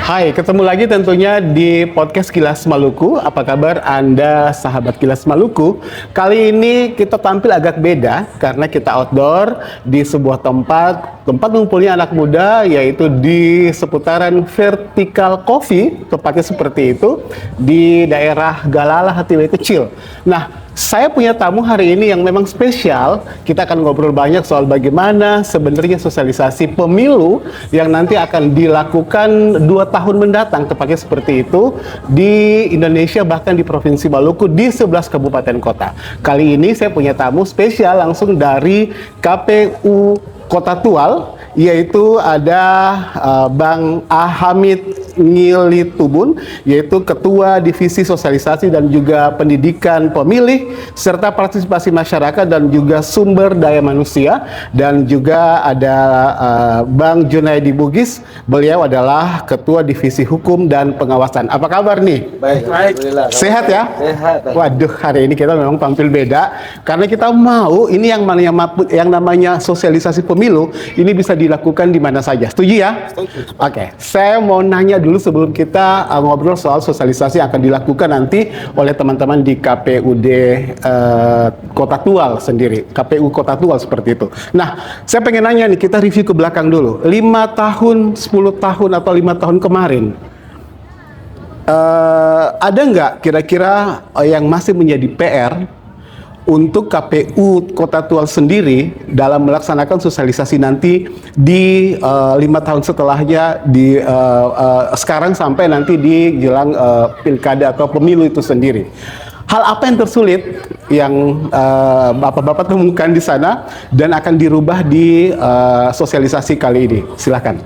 Hai, ketemu lagi tentunya di podcast Kilas Maluku. Apa kabar Anda sahabat Kilas Maluku? Kali ini kita tampil agak beda karena kita outdoor di sebuah tempat ngumpulnya anak muda, yaitu di seputaran Vertical Coffee, tepatnya seperti itu, di daerah Galala Hatiway Kecil. Nah, saya punya tamu hari ini yang memang spesial. Kita akan ngobrol banyak soal bagaimana sebenarnya sosialisasi pemilu yang nanti akan dilakukan 2 tahun mendatang, tepatnya seperti itu, di Indonesia, bahkan di Provinsi Maluku, di 11 kabupaten kota. Kali ini saya punya tamu spesial langsung dari KPU Kota Tual, yaitu ada Bang Hamid Ngilitubun, yaitu Ketua Divisi Sosialisasi dan juga Pendidikan Pemilih serta Partisipasi Masyarakat dan juga Sumber Daya Manusia, dan juga ada Bang Junaidi Bugis, beliau adalah Ketua Divisi Hukum dan Pengawasan. Apa kabar nih? Baik. Sehat ya? Sehat. Waduh, hari ini kita memang tampil beda karena kita mau ini yang namanya sosialisasi pemilu ini bisa dilakukan di mana saja. Setuju ya? Setuju. Oke, saya mau nanya dulu sebelum kita ngobrol soal sosialisasi yang akan dilakukan nanti oleh teman-teman di KPUD Kota Tual sendiri, KPU Kota Tual seperti itu. Nah, saya pengen nanya nih, kita review ke belakang dulu. 5 tahun, 10 tahun atau 5 tahun kemarin, ada nggak kira-kira yang masih menjadi PR untuk KPU Kota Tual sendiri dalam melaksanakan sosialisasi nanti di 5 tahun setelahnya, di sekarang sampai nanti di jelang pilkada atau pemilu itu sendiri? Hal apa yang tersulit yang bapak-bapak temukan di sana dan akan dirubah di sosialisasi kali ini? Silakan.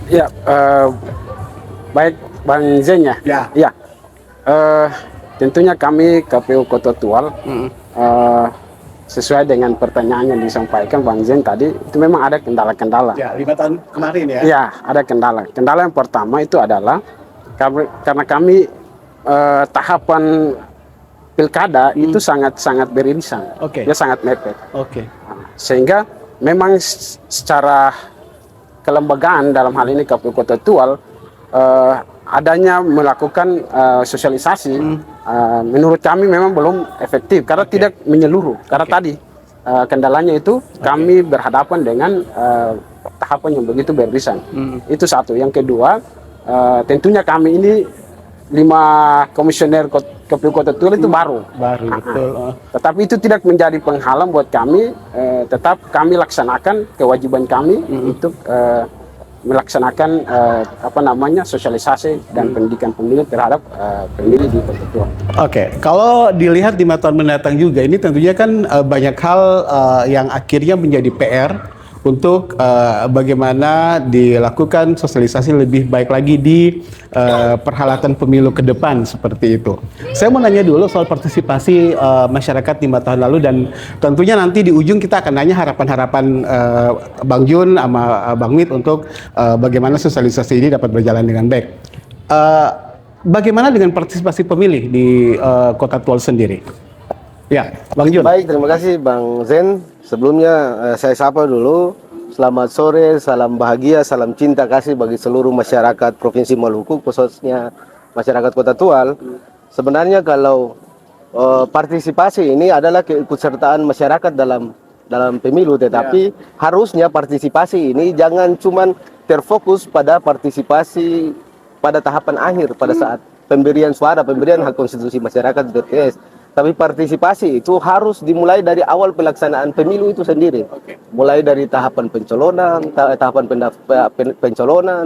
Ya, baik Bang Zen ya. Ya. Tentunya kami KPU Kota Tual sesuai dengan pertanyaan yang disampaikan Bang Zen tadi, itu memang ada kendala-kendala. Ya, 5 tahun kemarin ya. Ya, ada kendala. Kendala yang pertama itu adalah karena kami tahapan pilkada itu sangat beririsan. Oke. Ya, sangat mepet. Oke. Sehingga memang secara kelembagaan dalam hal ini KPU Kota Tual adanya melakukan sosialisasi menurut kami memang belum efektif karena tidak menyeluruh. Karena tadi kendalanya itu kami berhadapan dengan tahapan yang begitu beririsan. Itu satu. Yang kedua, tentunya kami ini 5 komisioner KPU Kota Tual itu baru, betul. Tetapi itu tidak menjadi penghalang buat kami. Tetap kami laksanakan kewajiban kami untuk melaksanakan sosialisasi dan pendidikan pemilih terhadap pemilih di Kota Tual. Oke, kalau dilihat di 5 tahun mendatang juga, ini tentunya kan banyak hal yang akhirnya menjadi PR untuk bagaimana dilakukan sosialisasi lebih baik lagi di perhelatan pemilu ke depan seperti itu. Saya mau nanya dulu soal partisipasi masyarakat 5 tahun lalu, dan tentunya nanti di ujung kita akan nanya harapan-harapan Bang Jun sama Bang Mit untuk bagaimana sosialisasi ini dapat berjalan dengan baik. Bagaimana dengan partisipasi pemilih di Kota Tual sendiri? Ya, Bang Jun. Baik, terima kasih Bang Zen. Sebelumnya saya sapa dulu. Selamat sore, salam bahagia, salam cinta kasih bagi seluruh masyarakat Provinsi Maluku, khususnya masyarakat Kota Tual. Sebenarnya kalau partisipasi ini adalah keikutsertaan masyarakat dalam pemilu, tetapi harusnya partisipasi ini jangan cuma terfokus pada partisipasi pada tahapan akhir, pada saat pemberian suara, pemberian hak konstitusi masyarakat di TPS. Tapi partisipasi itu harus dimulai dari awal pelaksanaan pemilu itu sendiri. Mulai dari tahapan pencalonan,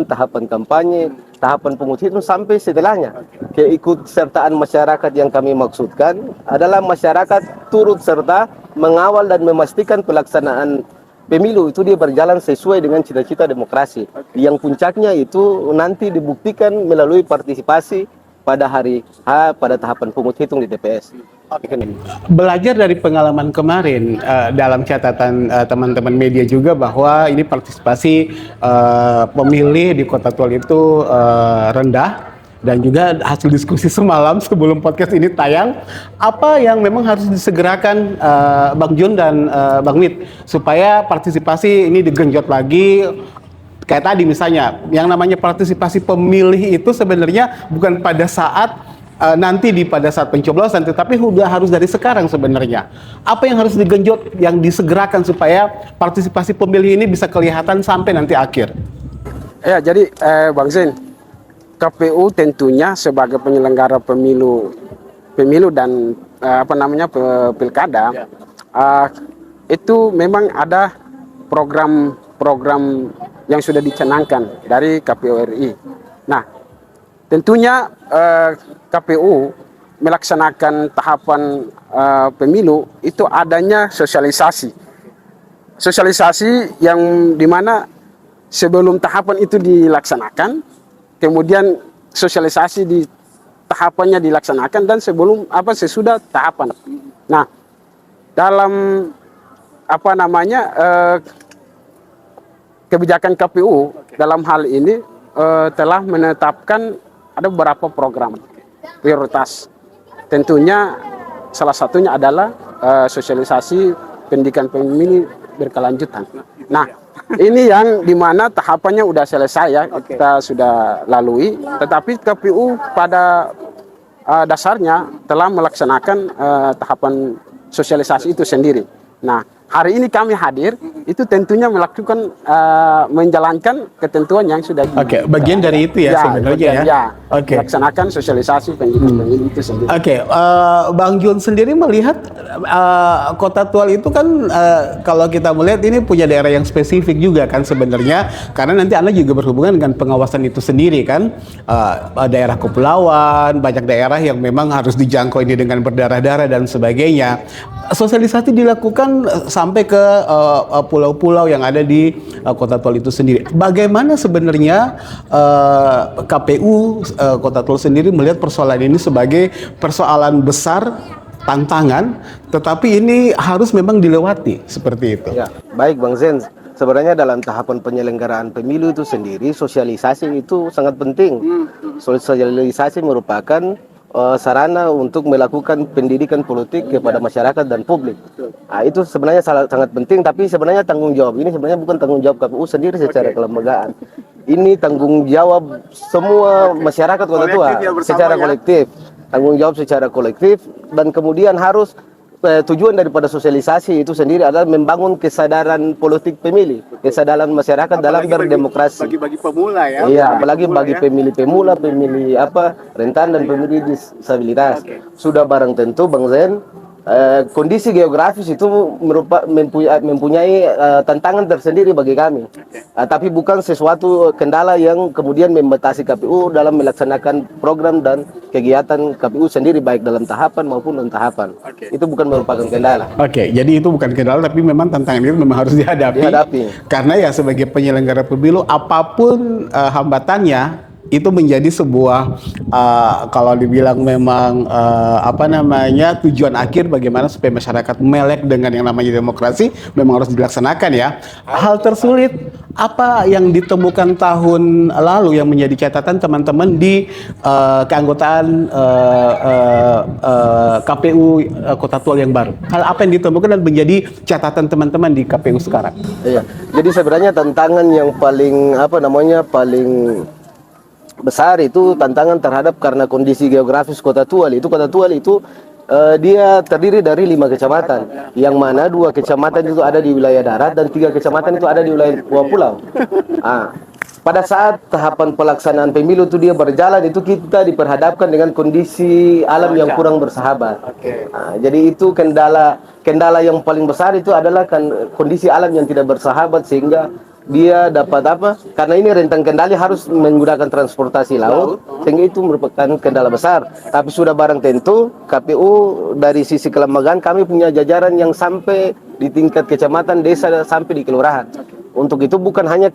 tahapan kampanye, tahapan penghitungan sampai setelahnya. Keikutsertaan masyarakat yang kami maksudkan adalah masyarakat turut serta mengawal dan memastikan pelaksanaan pemilu itu dia berjalan sesuai dengan cita-cita demokrasi. Yang puncaknya itu nanti dibuktikan melalui partisipasi pada hari H, pada tahapan penghitungan di TPS. Belajar dari pengalaman kemarin, dalam catatan teman-teman media juga bahwa ini partisipasi pemilih di Kota Tual itu rendah, dan juga hasil diskusi semalam sebelum podcast ini tayang, apa yang memang harus disegerakan Bang Jun dan Bang Mit supaya partisipasi ini digenjot lagi. Kayak tadi misalnya, yang namanya partisipasi pemilih itu sebenarnya bukan pada saat nanti pada saat pencoblosan, tetapi sudah harus dari sekarang sebenarnya. Apa yang harus digenjot, yang disegerakan supaya partisipasi pemilih ini bisa kelihatan sampai nanti akhir? Ya, jadi Bang Zain, KPU tentunya sebagai penyelenggara pemilu dan pilkada, itu memang ada program yang sudah dicanangkan dari KPU RI. Nah, tentunya KPU melaksanakan tahapan pemilu itu adanya sosialisasi yang dimana sebelum tahapan itu dilaksanakan, kemudian sosialisasi di tahapannya dilaksanakan, dan sesudah tahapan. Nah, dalam kebijakan KPU dalam hal ini telah menetapkan ada beberapa program prioritas. Tentunya salah satunya adalah sosialisasi pendidikan pemilih berkelanjutan. Nah, ini yang dimana tahapannya sudah selesai ya, kita sudah lalui. Tetapi KPU pada dasarnya telah melaksanakan tahapan sosialisasi itu sendiri. Nah, hari ini kami hadir, itu tentunya melakukan menjalankan ketentuan yang sudah bagian dari itu ya sebenarnya ya. Melaksanakan sosialisasi pendidikan itu sendiri. Bang Jun sendiri melihat Kota Tual itu kan kalau kita melihat ini punya daerah yang spesifik juga kan sebenarnya, karena nanti Anda juga berhubungan dengan pengawasan itu sendiri kan. Daerah kepulauan, banyak daerah yang memang harus dijangkau ini dengan berdarah-darah dan sebagainya. Sosialisasi dilakukan sampai ke pulau-pulau yang ada di Kota Tual itu sendiri. Bagaimana sebenarnya KPU Kota Tual sendiri melihat persoalan ini sebagai persoalan besar, tantangan, tetapi ini harus memang dilewati seperti itu. Ya, baik Bang Zen. Sebenarnya dalam tahapan penyelenggaraan pemilu itu sendiri, sosialisasi itu sangat penting. Sosialisasi merupakan sarana untuk melakukan pendidikan politik kepada masyarakat dan publik. Nah, itu sebenarnya sangat penting, tapi sebenarnya tanggung jawab ini sebenarnya bukan tanggung jawab KPU sendiri secara kelembagaan. Ini tanggung jawab semua masyarakat Kota Tua secara kolektif. Tanggung jawab secara kolektif, dan kemudian harus tujuan daripada sosialisasi itu sendiri adalah membangun kesadaran politik pemilih, kesadaran masyarakat dalam berdemokrasi. Bagi pemula ya. Iya, apalagi bagi pemilih pemula, pemilih rentan dan pemilih disabilitas. Sudah barang tentu Bang Zen, kondisi geografis itu mempunyai tantangan tersendiri bagi kami. Tapi bukan sesuatu kendala yang kemudian membatasi KPU dalam melaksanakan program dan kegiatan KPU sendiri baik dalam tahapan maupun non tahapan. Itu bukan merupakan kendala. Jadi itu bukan kendala, tapi memang tantangan itu memang harus dihadapi. Karena ya sebagai penyelenggara pemilu, apapun hambatannya itu menjadi sebuah kalau dibilang memang tujuan akhir bagaimana supaya masyarakat melek dengan yang namanya demokrasi memang harus dilaksanakan ya. Hal tersulit apa yang ditemukan tahun lalu yang menjadi catatan teman-teman di keanggotaan KPU Kota Tual yang baru? Hal apa yang ditemukan dan menjadi catatan teman-teman di KPU sekarang? Iya. Jadi sebenarnya tantangan yang paling besar itu tantangan terhadap karena kondisi geografis Kota Tual itu dia terdiri dari 5 kecamatan, yang mana 2 kecamatan itu ada di wilayah darat dan 3 kecamatan itu ada di wilayah pulau. Pada saat tahapan pelaksanaan pemilu itu dia berjalan, itu kita diperhadapkan dengan kondisi alam yang kurang bersahabat. Jadi itu kendala yang paling besar itu adalah kondisi alam yang tidak bersahabat, sehingga dia dapat karena ini rentang kendali harus menggunakan transportasi laut, sehingga itu merupakan kendala besar. Tapi sudah barang tentu KPU dari sisi kelembagaan kami punya jajaran yang sampai di tingkat kecamatan, desa, sampai di kelurahan. Untuk itu bukan hanya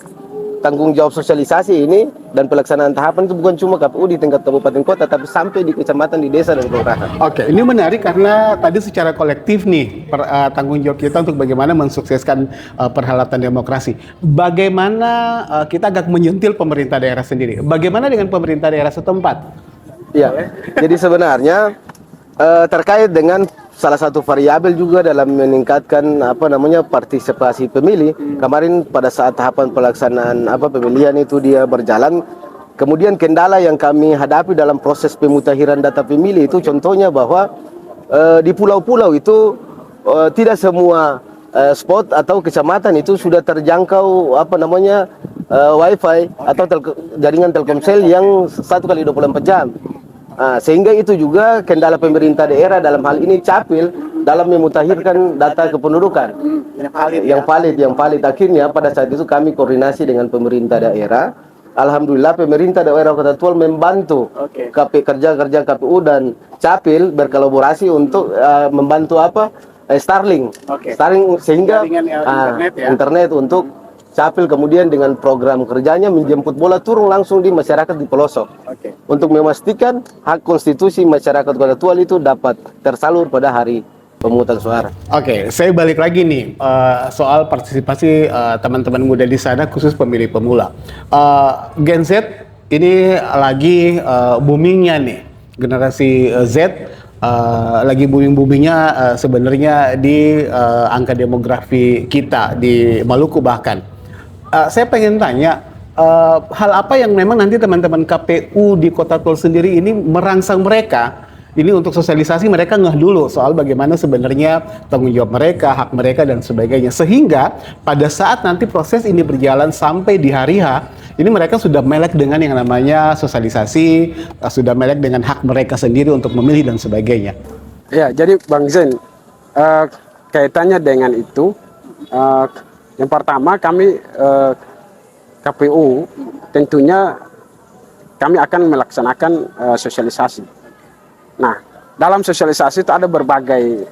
tanggung jawab sosialisasi ini dan pelaksanaan tahapan itu bukan cuma KPU di tingkat kabupaten kota, tapi sampai di kecamatan, di desa dan kelurahan. Ini menarik karena tadi secara kolektif nih tanggung jawab kita untuk bagaimana mensukseskan perhelatan demokrasi. Bagaimana kita agak menyentil pemerintah daerah sendiri. Bagaimana dengan pemerintah daerah setempat? Iya. Jadi sebenarnya terkait dengan salah satu variabel juga dalam meningkatkan partisipasi pemilih. Kemarin pada saat tahapan pelaksanaan pemilihan itu dia berjalan. Kemudian kendala yang kami hadapi dalam proses pemutakhiran data pemilih itu contohnya bahwa di pulau-pulau itu tidak semua spot atau kecamatan itu sudah terjangkau wifi atau jaringan Telkomsel yang 1 kali 24 jam. Sehingga itu juga kendala pemerintah daerah dalam hal ini Capil dalam memutakhirkan data kependudukan yang valid. Akhirnya pada saat itu kami koordinasi dengan pemerintah daerah. Alhamdulillah pemerintah daerah Kota Tual membantu kerja KPU dan Capil berkolaborasi untuk membantu Starlink sehingga internet untuk Capil kemudian dengan program kerjanya menjemput bola turun langsung di masyarakat di pelosok untuk memastikan hak konstitusi masyarakat Kota Tual itu dapat tersalur pada hari pemungutan suara. Oke, saya balik lagi nih soal partisipasi teman-teman muda di sana khusus pemilih pemula. Gen Z ini lagi boomingnya nih, generasi Z lagi boomingnya sebenarnya di angka demografi kita di Maluku bahkan. Saya pengen tanya, hal apa yang memang nanti teman-teman KPU di Kota Tual sendiri ini merangsang mereka, ini untuk sosialisasi mereka ngeh dulu soal bagaimana sebenarnya tanggung jawab mereka, hak mereka dan sebagainya. Sehingga pada saat nanti proses ini berjalan sampai di hari H, ini mereka sudah melek dengan yang namanya sosialisasi, sudah melek dengan hak mereka sendiri untuk memilih dan sebagainya. Ya, jadi Bang Zen, kaitannya dengan itu, yang pertama kami KPU tentunya kami akan melaksanakan sosialisasi. Nah, dalam sosialisasi itu ada berbagai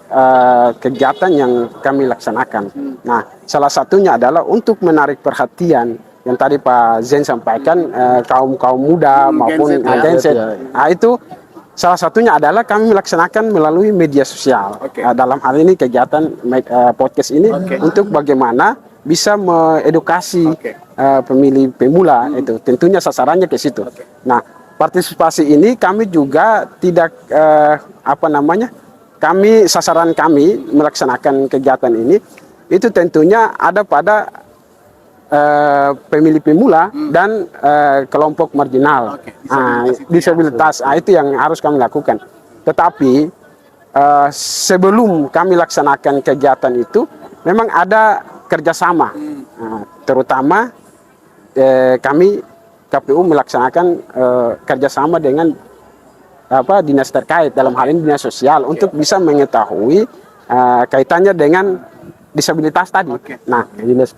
kegiatan yang kami laksanakan. Nah, salah satunya adalah untuk menarik perhatian yang tadi Pak Zen sampaikan kaum muda maupun Gen Z. Nah, itu salah satunya adalah kami melaksanakan melalui media sosial. Dalam hal ini kegiatan podcast ini untuk bagaimana bisa mengedukasi pemilih pemula itu. Tentunya sasarannya ke situ. Nah, partisipasi ini kami juga tidak sasaran kami melaksanakan kegiatan ini itu tentunya ada pada pemilih pemula dan kelompok marginal, disabilitas. Itu yang harus kami lakukan. Tetapi sebelum kami laksanakan kegiatan itu memang ada kerjasama, terutama kami KPU melaksanakan kerjasama dengan dinas terkait, dalam hal ini dinas sosial, untuk bisa mengetahui kaitannya dengan disabilitas tadi. Nah, dinas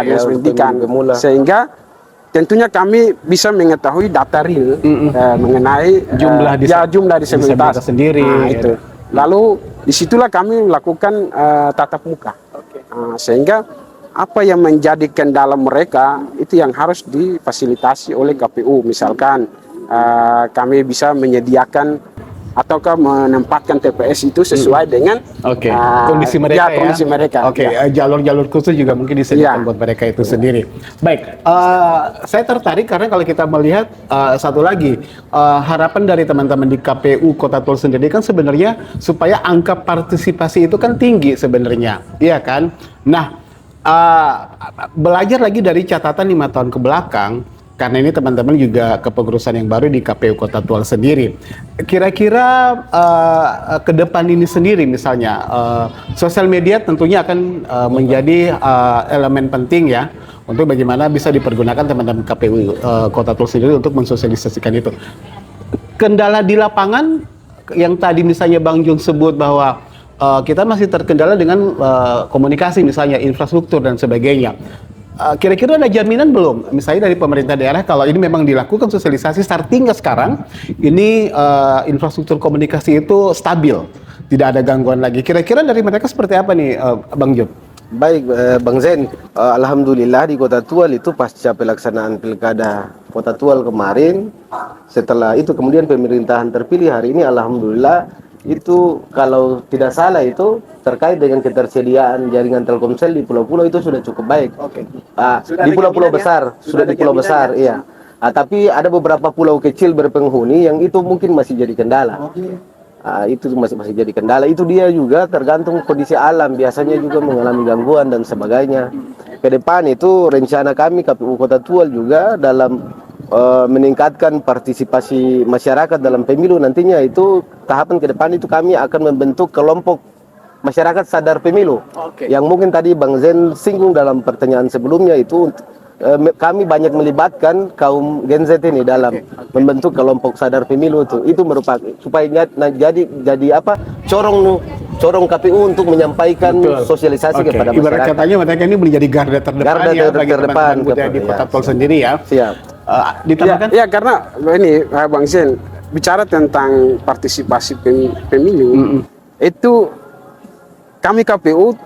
pendidikan, sehingga tentunya kami bisa mengetahui data real mengenai jumlah disabilitas sendiri. Itu. Lalu disitulah kami melakukan tatap muka, sehingga apa yang menjadi kendala mereka itu yang harus difasilitasi oleh KPU. Misalkan kami bisa menyediakan ataukah menempatkan TPS itu sesuai dengan kondisi mereka. Kondisi mereka. Jalur-jalur khusus juga mungkin disediakan buat mereka itu sendiri. Baik, saya tertarik karena kalau kita melihat satu lagi harapan dari teman-teman di KPU Kota Tual sendiri kan sebenarnya supaya angka partisipasi itu kan tinggi sebenarnya, iya kan? Nah, belajar lagi dari catatan 5 tahun ke belakang. Karena ini teman-teman juga kepengurusan yang baru di KPU Kota Tual sendiri. Kira-kira ke depan ini sendiri misalnya, sosial media tentunya akan menjadi elemen penting ya, untuk bagaimana bisa dipergunakan teman-teman KPU Kota Tual sendiri untuk mensosialisasikan itu. Kendala di lapangan yang tadi misalnya Bang Jun sebut bahwa kita masih terkendala dengan komunikasi misalnya, infrastruktur dan sebagainya. Kira-kira ada jaminan belum, misalnya dari pemerintah daerah, kalau ini memang dilakukan sosialisasi startingnya sekarang, ini infrastruktur komunikasi itu stabil, tidak ada gangguan lagi. Kira-kira dari mereka seperti apa nih, Bang Jun? Baik, Bang Zen, alhamdulillah di Kota Tual itu pasca pelaksanaan pilkada Kota Tual kemarin, setelah itu kemudian pemerintahan terpilih hari ini, alhamdulillah itu kalau tidak salah itu terkait dengan ketersediaan jaringan Telkomsel di pulau-pulau itu sudah cukup baik. Di pulau-pulau besar, sudah di pulau besar, iya. Tapi ada beberapa pulau kecil berpenghuni yang itu mungkin masih jadi kendala. Itu masih jadi kendala. Itu dia juga tergantung kondisi alam, biasanya juga mengalami gangguan dan sebagainya. Ke depan itu rencana kami KPU Kota Tual juga dalam meningkatkan partisipasi masyarakat dalam pemilu. Nantinya itu tahapan ke depan itu kami akan membentuk kelompok masyarakat sadar pemilu. Yang mungkin tadi Bang Zen singgung dalam pertanyaan sebelumnya itu, kami banyak melibatkan kaum Gen Z ini dalam membentuk kelompok sadar pemilu itu merupakan supaya jadi apa, corong KPU untuk menyampaikan sosialisasi kepada masyarakat. Ibarat katanya mereka ini menjadi garda terdepan ya bagi teman-teman muda di Kota Tual sendiri ya. Siap. Ditambahkan? Ya, karena ini Bang Zen bicara tentang partisipasi pemilu itu kami KPU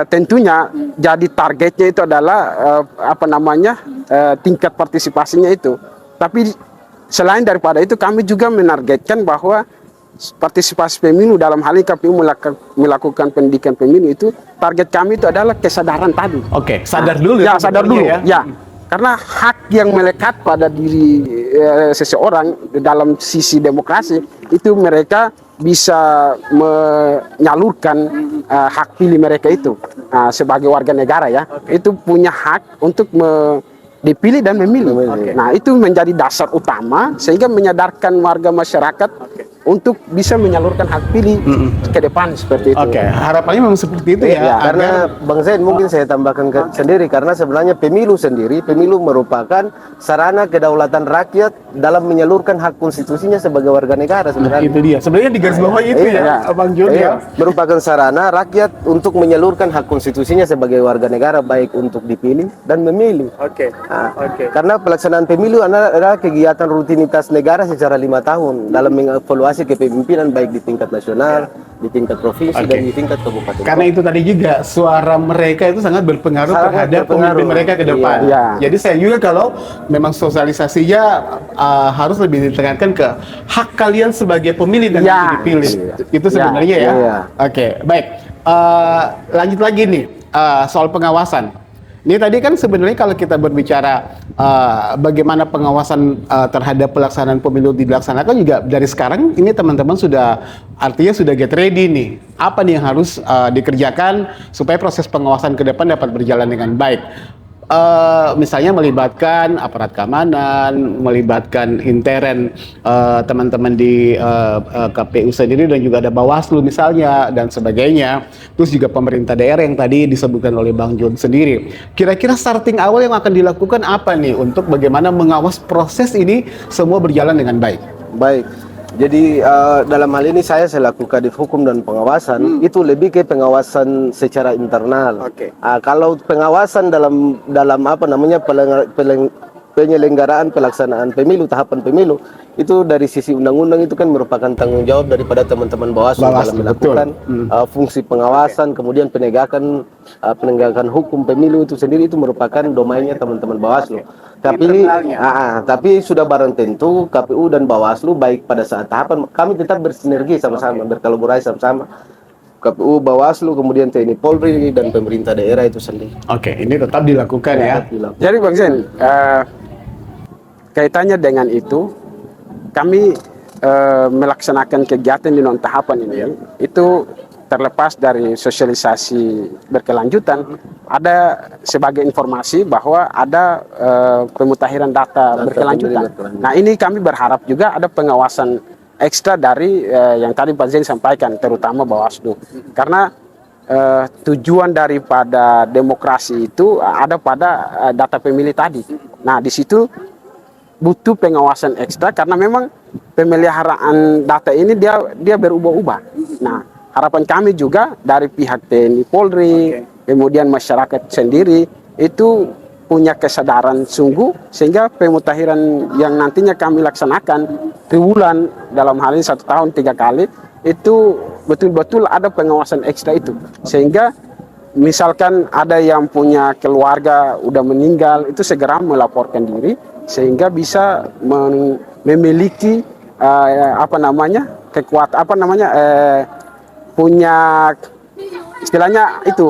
tentunya jadi targetnya itu adalah tingkat partisipasinya itu. Tapi selain daripada itu kami juga menargetkan bahwa partisipasi pemilu dalam hal ini KPU melakukan pendidikan pemilu itu target kami itu adalah kesadaran tadi. Oke, sadar dulu ya. Sadar dulu ya. Ya. Karena hak yang melekat pada diri seseorang dalam sisi demokrasi itu mereka bisa menyalurkan hak pilih mereka itu sebagai warga negara ya. Itu punya hak untuk dipilih dan memilih. Nah, itu menjadi dasar utama sehingga menyadarkan warga masyarakat untuk bisa menyalurkan hak pilih ke depan seperti itu. Harapannya memang seperti itu ya. Karena Bang Zain mungkin saya tambahkan sendiri, karena sebenarnya pemilu merupakan sarana kedaulatan rakyat dalam menyalurkan hak konstitusinya sebagai warga negara sebenarnya. Itu dia. Sebenarnya di garis bawah itu ya, Bang Jun ya. Merupakan sarana rakyat untuk menyalurkan hak konstitusinya sebagai warga negara, baik untuk dipilih dan memilih. Karena pelaksanaan pemilu adalah kegiatan rutinitas negara secara 5 tahun dalam mengevaluasi kepemimpinan baik di tingkat nasional, di tingkat provinsi dan di tingkat kabupaten. Karena itu tadi juga suara mereka itu sangat berpengaruh terhadap pemimpin mereka ke depan. Jadi saya juga kalau memang sosialisasinya harus lebih ditekankan ke hak kalian sebagai pemilih dan dipilih. Itu sebenarnya ya. Oke, baik. Lanjut lagi nih soal pengawasan. Ini tadi kan sebenarnya kalau kita berbicara bagaimana pengawasan terhadap pelaksanaan pemilu dilaksanakan juga dari sekarang ini teman-teman artinya sudah get ready nih. Apa nih yang harus dikerjakan supaya proses pengawasan ke depan dapat berjalan dengan baik? Misalnya melibatkan aparat keamanan, melibatkan intern teman-teman di KPU sendiri dan juga ada Bawaslu misalnya dan sebagainya. Terus juga pemerintah daerah yang tadi disebutkan oleh Bang Jun sendiri. Kira-kira starting awal yang akan dilakukan apa nih untuk bagaimana mengawas proses ini semua berjalan dengan baik? Baik. Jadi dalam hal ini saya selaku Kadif Hukum dan Pengawasan itu lebih ke pengawasan secara internal. Kalau pengawasan dalam apa namanya penyelenggaraan pelaksanaan pemilu, tahapan pemilu itu dari sisi undang-undang itu kan merupakan tanggung jawab daripada teman-teman Bawaslu dalam melakukan fungsi pengawasan, kemudian penegakan hukum pemilu itu sendiri itu merupakan domainnya teman-teman Bawaslu. Tapi sudah barang tentu KPU dan Bawaslu baik pada saat tahapan kami tetap bersinergi sama-sama, berkolaborasi sama-sama. KPU, Bawaslu, kemudian TNI Polri dan pemerintah daerah itu sendiri. Ini tetap dilakukan ya. Jadi Bang Zen, kaitannya dengan itu kami melaksanakan kegiatan di non tahapan ini itu terlepas dari sosialisasi berkelanjutan, ada sebagai informasi bahwa ada pemutahiran data berkelanjutan. Nah, ini kami berharap juga ada pengawasan ekstra dari yang tadi Pak Zain sampaikan, terutama Bawaslu. Karena tujuan daripada demokrasi itu ada pada data pemilih tadi. Nah, di situ butuh pengawasan ekstra karena memang pemeliharaan data ini dia berubah-ubah. Nah, harapan kami juga dari pihak TNI Polri, kemudian masyarakat sendiri itu punya kesadaran sungguh sehingga pemutahiran yang nantinya kami laksanakan triwulan dalam hal ini 1 tahun 3 kali itu betul-betul ada pengawasan ekstra itu sehingga misalkan ada yang punya keluarga udah meninggal itu segera melaporkan diri sehingga bisa memiliki punya istilahnya itu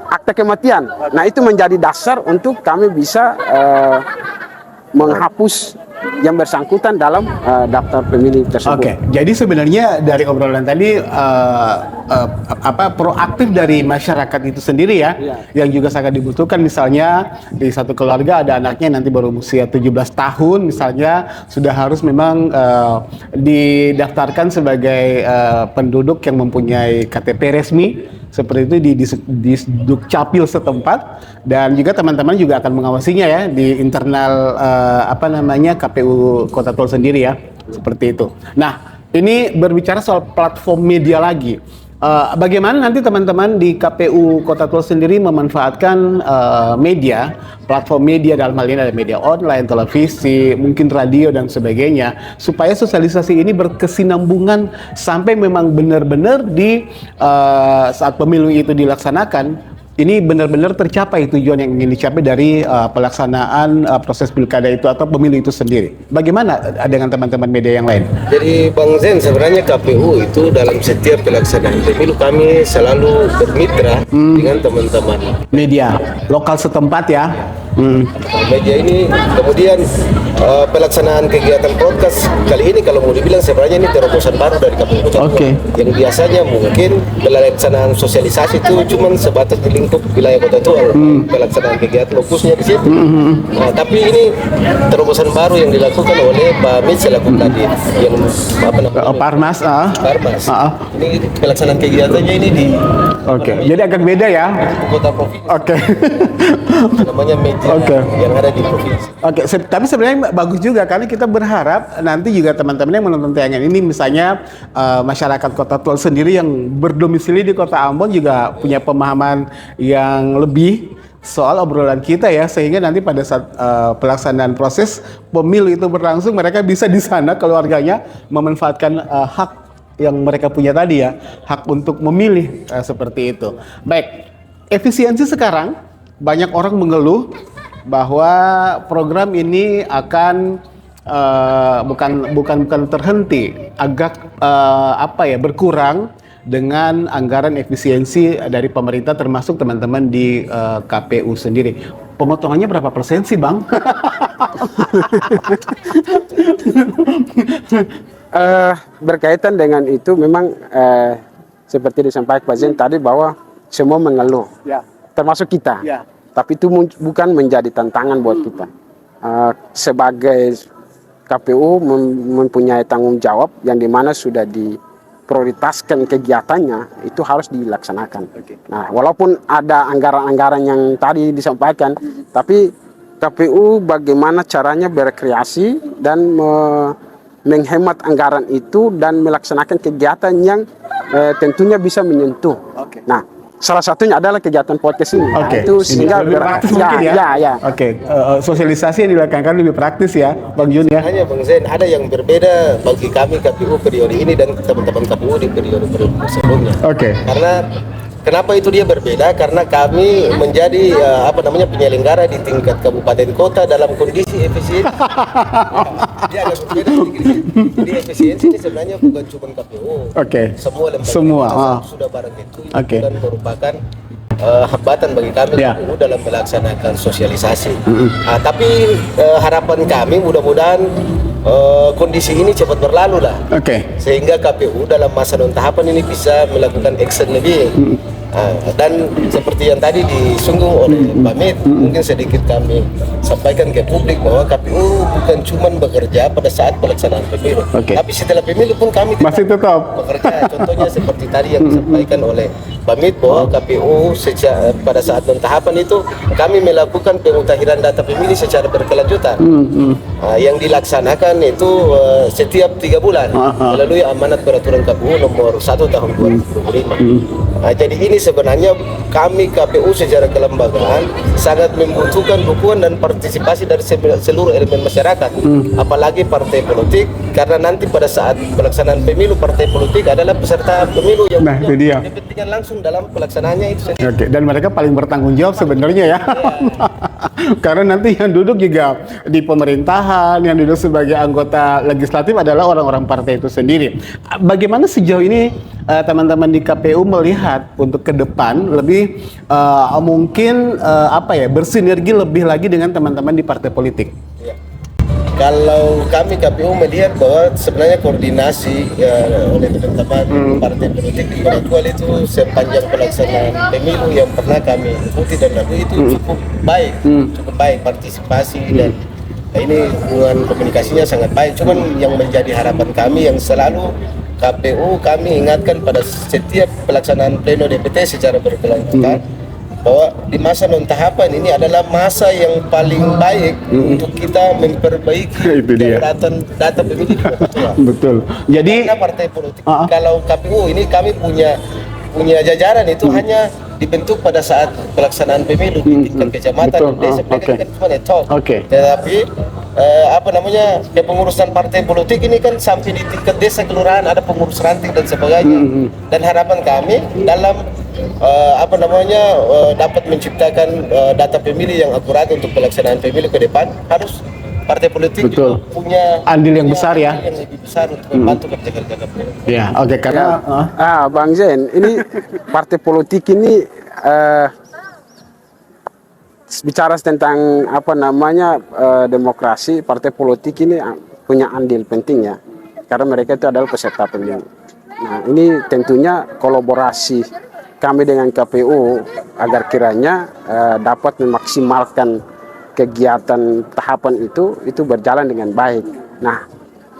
akta kematian. Nah, itu menjadi dasar untuk kami bisa menghapus yang bersangkutan dalam daftar pemilih tersebut. Oke, jadi sebenarnya dari obrolan tadi proaktif dari masyarakat itu sendiri ya, yang juga sangat dibutuhkan. Misalnya di satu keluarga ada anaknya nanti baru usia 17 tahun misalnya sudah harus memang didaftarkan sebagai penduduk yang mempunyai KTP resmi seperti itu di Dukcapil setempat, dan juga teman-teman juga akan mengawasinya ya di internal KPU Kota Tual sendiri ya, seperti itu. Nah, ini berbicara soal platform media lagi. Bagaimana nanti teman-teman di KPU Kota Tual sendiri memanfaatkan media, platform media, dalam hal ini ada media online, televisi, mungkin radio dan sebagainya, supaya sosialisasi ini berkesinambungan sampai memang benar-benar di saat pemilu itu dilaksanakan, ini benar-benar tercapai tujuan yang ingin dicapai dari pelaksanaan proses pilkada itu atau pemilu itu sendiri. Bagaimana dengan teman-teman media yang lain? Jadi Bang Zen, sebenarnya KPU itu dalam setiap pelaksanaan pemilu kami selalu bermitra dengan teman-teman Media lokal setempat ya. media ini. Kemudian pelaksanaan kegiatan podcast kali ini kalau mau dibilang sebenarnya ini terobosan baru dari KPU Kota Tual. Yang biasanya mungkin pelaksanaan sosialisasi itu cuma sebatas di lingkup wilayah Kota Tual, pelaksanaan kegiatan fokusnya di situ. Nah, tapi ini terobosan baru yang dilakukan oleh Pak Mit selaku Kadin yang Parmas. Parmas. Ini pelaksanaan kegiatannya ini di Jadi agak beda ya. kota provinsi. Namanya media yang ada di provinsi. Tapi sebenarnya bagus juga karena kita berharap nanti juga teman-teman yang menonton tayangan ini, misalnya masyarakat Kota Tual sendiri yang berdomisili di Kota Ambon juga punya pemahaman yang lebih soal obrolan kita ya, sehingga nanti pada saat pelaksanaan proses pemilu itu berlangsung, mereka bisa di sana keluarganya memanfaatkan hak yang mereka punya tadi ya, hak untuk memilih seperti itu. Baik, efisiensi sekarang banyak orang mengeluh bahwa program ini akan bukan terhenti, agak berkurang dengan anggaran efisiensi dari pemerintah, termasuk teman-teman di KPU sendiri. Pemotongannya berapa persen sih, Bang? Berkaitan dengan itu memang seperti disampaikan Pak Zen tadi bahwa semua mengeluh, termasuk kita. Tapi itu bukan menjadi tantangan buat kita. Sebagai KPU mempunyai tanggung jawab yang dimana sudah diprioritaskan kegiatannya, itu harus dilaksanakan. Nah, walaupun ada anggaran-anggaran yang tadi disampaikan, tapi KPU bagaimana caranya berkreasi dan menghemat anggaran itu dan melaksanakan kegiatan yang tentunya bisa menyentuh. Nah, salah satunya adalah kegiatan podcast ini. Itu sehingga lebih praktis mungkin ya. Sosialisasi yang dilakukan lebih praktis ya, Bang Jun ya. Hanya Bang Zen, ada yang berbeda bagi kami KPU periode ini dan teman-teman KPU di periode sebelumnya. Karena kenapa itu dia berbeda? Karena kami menjadi penyelenggara di tingkat kabupaten kota dalam kondisi efisien. Dia agak berbeda sedikit. Jadi efisiensi ini sebenarnya bukan cuma KPU. Semua lembaga sudah barang itu dan merupakan hambatan bagi kami KPU dalam melaksanakan sosialisasi. Tapi harapan kami mudah-mudahan kondisi ini cepat berlalu lah, sehingga KPU dalam masa non tahapan ini bisa melakukan action lebih. Dan seperti yang tadi disinggung oleh Pak Mit, mungkin sedikit kami sampaikan ke publik bahwa KPU bukan cuma bekerja pada saat pelaksanaan pemilu, tapi setelah pemilu pun kami masih tetap bekerja. Contohnya seperti tadi yang disampaikan oleh Pak Mit bahwa KPU pada saat non tahapan itu kami melakukan pemutahiran data pemilih secara berkelanjutan. Yang dilaksanakan itu setiap 3 bulan melalui amanat peraturan KPU nomor 1 tahun 2025. Jadi ini sebenarnya kami KPU secara kelembagaan sangat membutuhkan dukungan dan partisipasi dari seluruh elemen masyarakat, apalagi partai politik, karena nanti pada saat pelaksanaan pemilu partai politik adalah peserta pemilu yang punya kepentingan langsung dalam pelaksanaannya itu sendiri. Dan mereka paling bertanggung jawab sebenarnya ya. Karena nanti yang duduk juga di pemerintahan, yang duduk sebagai anggota legislatif adalah orang-orang partai itu sendiri. Bagaimana sejauh ini teman-teman di KPU melihat untuk ke depan lebih mungkin bersinergi lebih lagi dengan teman-teman di partai politik? Kalau kami KPU melihat bahwa sebenarnya koordinasi oleh teman-teman partai politik di Kota Tual itu sepanjang pelaksanaan pemilu yang pernah kami ikuti dan lalu itu cukup baik partisipasi dan ini hubungan komunikasinya sangat baik. Cuman yang menjadi harapan kami yang selalu KPU kami ingatkan pada setiap pelaksanaan pleno DPT secara berkelanjutan bahwa di masa non tahapan ini adalah masa yang paling baik untuk kita memperbaiki data pemilih di Kota Tual. Betul. Jadi karena partai politik kalau KPU ini kami punya jajaran itu hanya dibentuk pada saat pelaksanaan pemilu di tingkat kecamatan dan desa. Mereka kan cuma netop. Tetapi kepengurusan partai politik ini kan sampai di tingkat desa, kelurahan, ada pengurus ranting dan sebagainya. Dan harapan kami dalam dapat menciptakan data pemilih yang akurat untuk pelaksanaan pemilu ke depan, harus partai politik juga punya andil yang besar ya. Yang lebih besar untuk membantu kerja-kerja KPU. Ya, oke, karena Bang Zen, ini partai politik ini bicara tentang demokrasi, partai politik ini punya andil penting ya, karena mereka itu adalah peserta pemilu. Nah, ini tentunya kolaborasi kami dengan KPU agar kiranya dapat memaksimalkan kegiatan tahapan itu berjalan dengan baik. Nah,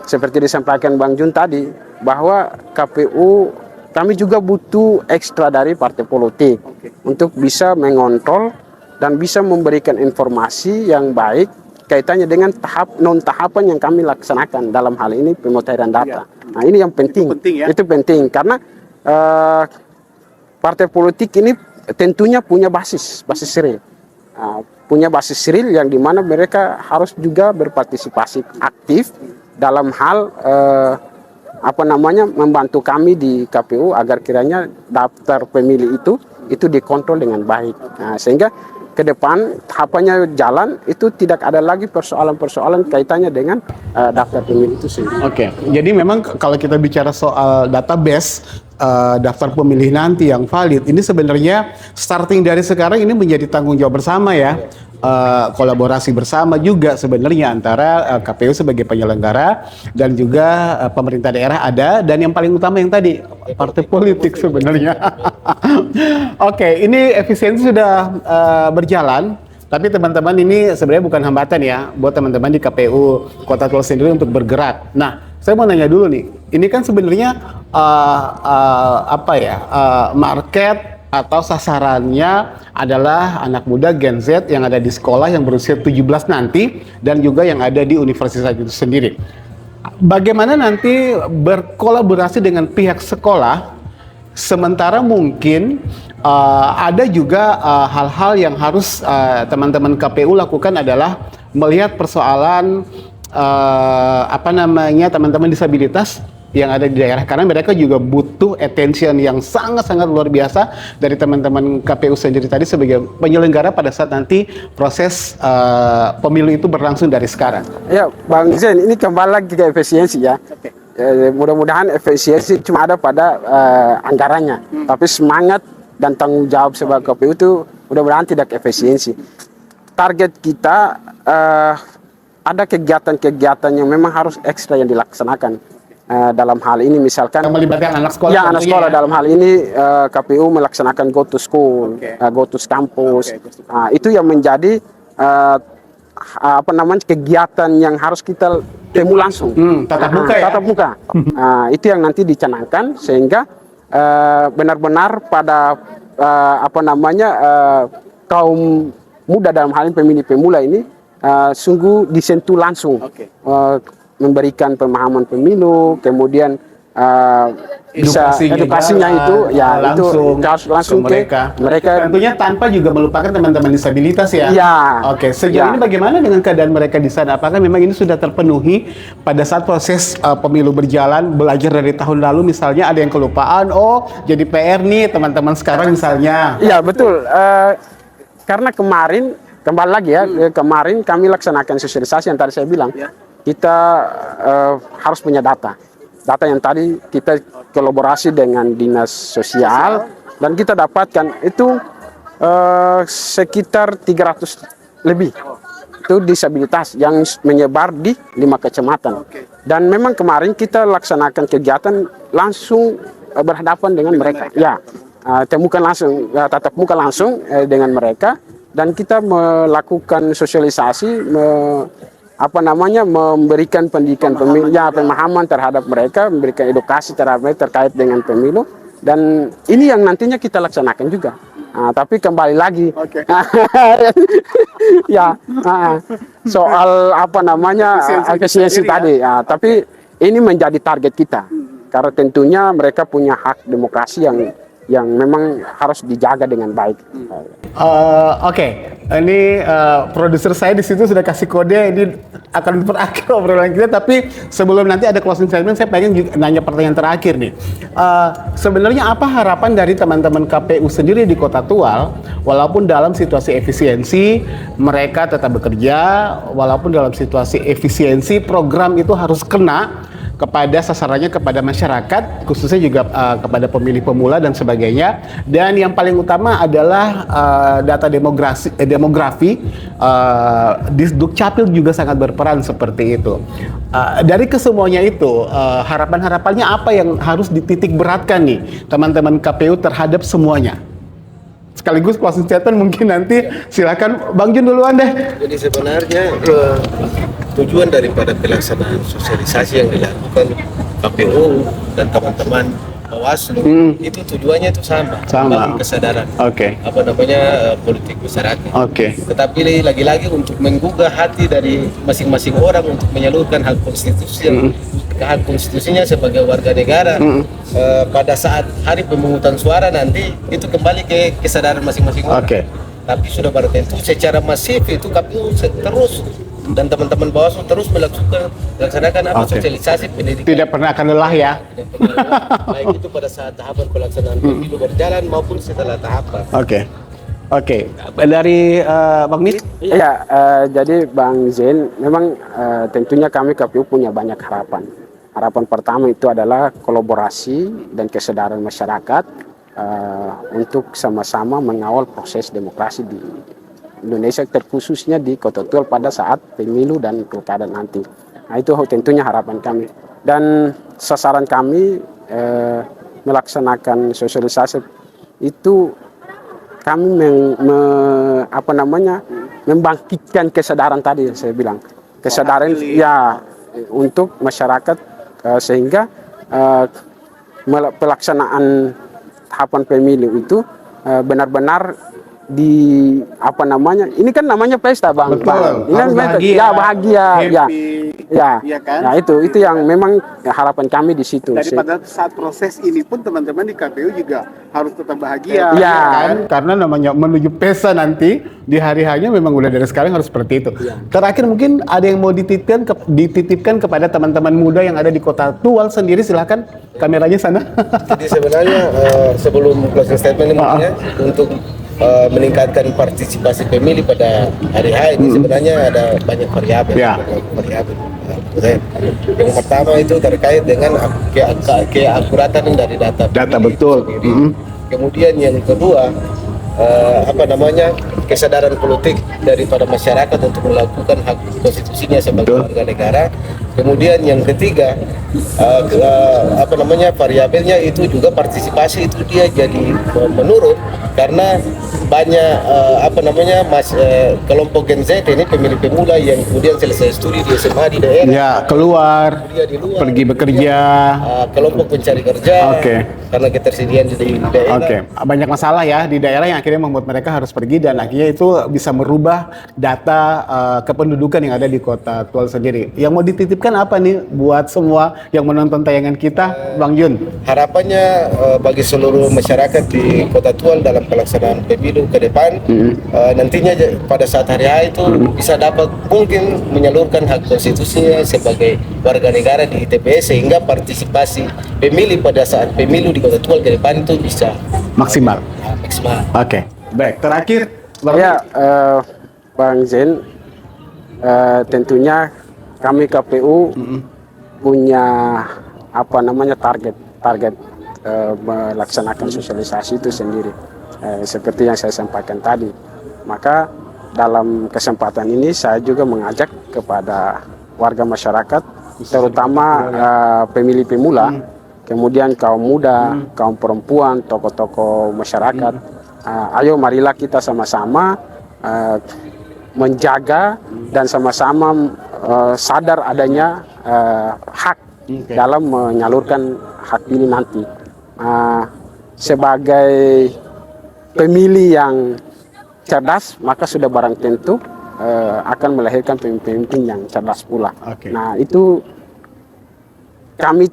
seperti disampaikan Bang Jun tadi, bahwa KPU kami juga butuh ekstra dari partai politik untuk bisa mengontrol dan bisa memberikan informasi yang baik kaitannya dengan non tahapan yang kami laksanakan, dalam hal ini pemutahiran data. Nah, ini yang penting. Itu penting karena partai politik ini tentunya punya basis real. Punya basis real yang dimana mereka harus juga berpartisipasi aktif dalam hal membantu kami di KPU agar kiranya daftar pemilih itu dikontrol dengan baik. Nah, sehingga ke depan tahapannya jalan, itu tidak ada lagi persoalan-persoalan kaitannya dengan daftar pemilih itu sendiri. Oke, jadi memang kalau kita bicara soal database daftar pemilih nanti yang valid, ini sebenarnya starting dari sekarang ini menjadi tanggung jawab bersama ya. Kolaborasi bersama juga sebenarnya antara KPU sebagai penyelenggara dan juga pemerintah daerah ada, dan yang paling utama yang tadi partai politik sebenarnya. Oke, ini efisiensi sudah berjalan, tapi teman-teman ini sebenarnya bukan hambatan ya buat teman-teman di KPU Kota Tual sendiri untuk bergerak. Nah, saya mau nanya dulu nih, ini kan sebenarnya market atau sasarannya adalah anak muda Gen Z yang ada di sekolah yang berusia 17 nanti dan juga yang ada di universitas itu sendiri. Bagaimana nanti berkolaborasi dengan pihak sekolah, sementara mungkin ada juga hal-hal yang harus teman-teman KPU lakukan adalah melihat persoalan teman-teman disabilitas yang ada di daerah, karena mereka juga butuh attention yang sangat-sangat luar biasa dari teman-teman KPU sendiri tadi sebagai penyelenggara pada saat nanti proses pemilu itu berlangsung dari sekarang. Ya, Bang Zen, ini kembali lagi ke efisiensi ya. Mudah-mudahan efisiensi cuma ada pada anggarannya, tapi semangat dan tanggung jawab sebagai KPU itu mudah-mudahan tidak efisiensi. Target kita ada kegiatan-kegiatan yang memang harus ekstra yang dilaksanakan. Dalam hal ini misalkan melibatkan anak sekolah. Ya, anak sekolah dalam hal ini KPU melaksanakan go to school, go to campus. Itu yang menjadi kegiatan yang harus kita temu langsung. Tatap muka ya. Tatap muka. Itu yang nanti dicanangkan sehingga benar-benar pada kaum muda dalam hal ini pemilih pemula ini sungguh disentuh langsung. Memberikan pemahaman pemilu, kemudian edukasinya itu ya langsung, itu harus langsung ke mereka. Tentunya tanpa juga melupakan teman-teman disabilitas ya. Ya. Oke, sejauh ini bagaimana dengan keadaan mereka di sana? Apakah memang ini sudah terpenuhi pada saat proses pemilu berjalan, belajar dari tahun lalu misalnya ada yang kelupaan, jadi PR nih teman-teman sekarang misalnya. Iya, betul. Karena kemarin kembali lagi ya, kemarin kami laksanakan sosialisasi yang tadi saya bilang. Kita harus punya data yang tadi kita kolaborasi dengan dinas sosial dan kita dapatkan itu sekitar 300 lebih itu disabilitas yang menyebar di 5 kecamatan. Dan memang kemarin kita laksanakan kegiatan langsung berhadapan dengan mereka. Ya, temukan langsung, tatap muka langsung dengan mereka, dan kita melakukan sosialisasi, memberikan pendidikan pemahaman terhadap mereka, memberikan edukasi terhadap mereka terkait dengan pemilu, dan ini yang nantinya kita laksanakan juga. Tapi kembali lagi, ya soal efisiensi tadi. Tapi ini menjadi target kita, karena tentunya mereka punya hak demokrasi yang memang harus dijaga dengan baik. Oke. Ini produser saya di situ sudah kasih kode ini akan berakhir obrolan kita, tapi sebelum nanti ada closing statement, saya pengen juga nanya pertanyaan terakhir nih. Sebenarnya apa harapan dari teman-teman KPU sendiri di Kota Tual, walaupun dalam situasi efisiensi mereka tetap bekerja, walaupun dalam situasi efisiensi program itu harus kena kepada sasarannya, kepada masyarakat, khususnya juga kepada pemilih pemula dan sebagainya. Dan yang paling utama adalah data demografi. Di Dukcapil juga sangat berperan seperti itu. Dari kesemuanya itu, harapan-harapannya apa yang harus dititik beratkan nih teman-teman KPU terhadap semuanya? Sekaligus closing statement mungkin nanti silakan Bang Jun duluan deh. Jadi sebenarnya tujuan daripada pelaksanaan sosialisasi yang dilakukan KPU dan teman-teman Bawaslu itu tujuannya itu sama. Membangun kesadaran politik masyarakat. Tetapi lagi-lagi untuk menggugah hati dari masing-masing orang untuk menyalurkan hak konstitusinya sebagai warga negara. Pada saat hari pemungutan suara nanti itu kembali ke kesadaran masing-masing orang. Tapi sudah baru tentu secara masif itu KPU terus dan teman-teman Bawaslu terus melaksanakan sosialisasi pendidikan. Tidak pernah akan lelah ya. Baik itu pada saat tahapan pelaksanaan pemilu berjalan maupun setelah tahapan. Oke. Dari Bang Mit? Ya, jadi Bang Zain, memang tentunya kami KPU punya banyak harapan. Harapan pertama itu adalah kolaborasi dan kesadaran masyarakat untuk sama-sama mengawal proses demokrasi di Indonesia, terkhususnya di Kota Tual pada saat pemilu dan pilkada nanti. Nah, itu tentunya harapan kami. Dan sasaran kami melaksanakan sosialisasi itu kami membangkitkan kesadaran tadi yang saya bilang. Kesadaran untuk masyarakat sehingga pelaksanaan tahapan pemilu itu benar-benar ini kan namanya pesta Bang. Betul. Ini bahagia. Kan? Nah, itu yang memang harapan kami di situ. Jadi pada saat proses ini pun teman-teman di KPU juga harus tetap bahagia. Kan? Karena namanya menuju pesta nanti di hari hanya memang udah dari sekarang harus seperti itu. Terakhir mungkin ada yang mau dititipkan kepada teman-teman muda yang ada di Kota Tual sendiri, silahkan kameranya sana. Jadi sebenarnya sebelum closing statement ini untuk meningkatkan partisipasi pemilih pada hari H ini sebenarnya ada banyak variabel. Yang pertama itu terkait dengan keakuratan dari data betul. Kemudian yang kedua kesadaran politik daripada masyarakat untuk melakukan hak konstitusinya sebagai warga negara. Kemudian yang ketiga variabelnya itu juga partisipasi itu dia jadi menurun karena banyak kelompok Gen Z ini pemilih pemula yang kemudian selesai studi di SMA di daerah, keluar, pergi bekerja, kelompok pencari kerja, karena ketersediaan di daerah. Banyak masalah ya di daerah yang akhirnya membuat mereka harus pergi, dan akhirnya itu bisa merubah data kependudukan yang ada di Kota Tual sendiri. Yang mau dititipkan apa nih buat semua yang menonton tayangan kita, Bang Jun? Harapannya bagi seluruh masyarakat di Kota Tual dalam pelaksanaan pemilu ke depan, nantinya pada saat hari H itu bisa dapat mungkin menyalurkan hak konstitusinya sebagai warga negara di TPS, sehingga partisipasi pemilih pada saat pemilu di Kota Tual ke depan itu bisa maksimal. Baik, terakhir Bang Zain, tentunya kami KPU punya target melaksanakan sosialisasi itu sendiri, seperti yang saya sampaikan tadi. Maka dalam kesempatan ini saya juga mengajak kepada warga masyarakat, terutama pemilih pemula, kemudian kaum muda, kaum perempuan, tokoh-tokoh masyarakat. Ayo marilah kita sama-sama menjaga dan sama-sama sadar adanya hak dalam menyalurkan hak pilih nanti. Sebagai pemilih yang cerdas, maka sudah barang tentu akan melahirkan pemimpin yang cerdas pula. Nah, itu kami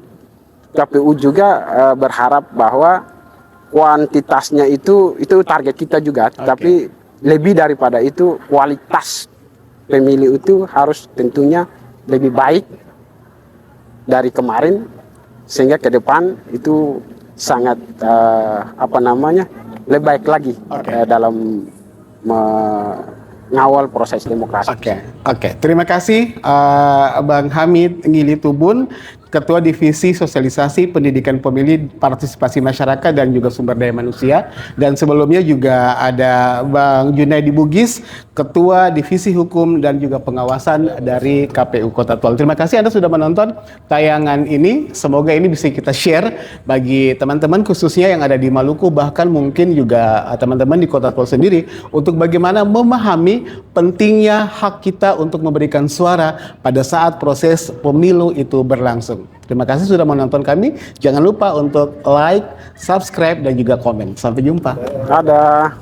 KPU juga berharap bahwa kuantitasnya itu target kita juga, tapi lebih daripada itu kualitas pemilih itu harus tentunya lebih baik dari kemarin, sehingga ke depan itu sangat lebih baik lagi dalam mengawal proses demokrasi. Oke. Terima kasih Bang Hamid Ngili Tubun, Ketua Divisi Sosialisasi Pendidikan Pemilih Partisipasi Masyarakat dan juga Sumber Daya Manusia. Dan sebelumnya juga ada Bang Junaidi Bugis, Ketua Divisi Hukum dan juga Pengawasan dari KPU Kota Tual. Terima kasih Anda sudah menonton tayangan ini. Semoga ini bisa kita share bagi teman-teman khususnya yang ada di Maluku, bahkan mungkin juga teman-teman di Kota Tual sendiri, untuk bagaimana memahami pentingnya hak kita untuk memberikan suara pada saat proses pemilu itu berlangsung. Terima kasih sudah menonton kami. Jangan lupa untuk like, subscribe, dan juga komen. Sampai jumpa. Dadah.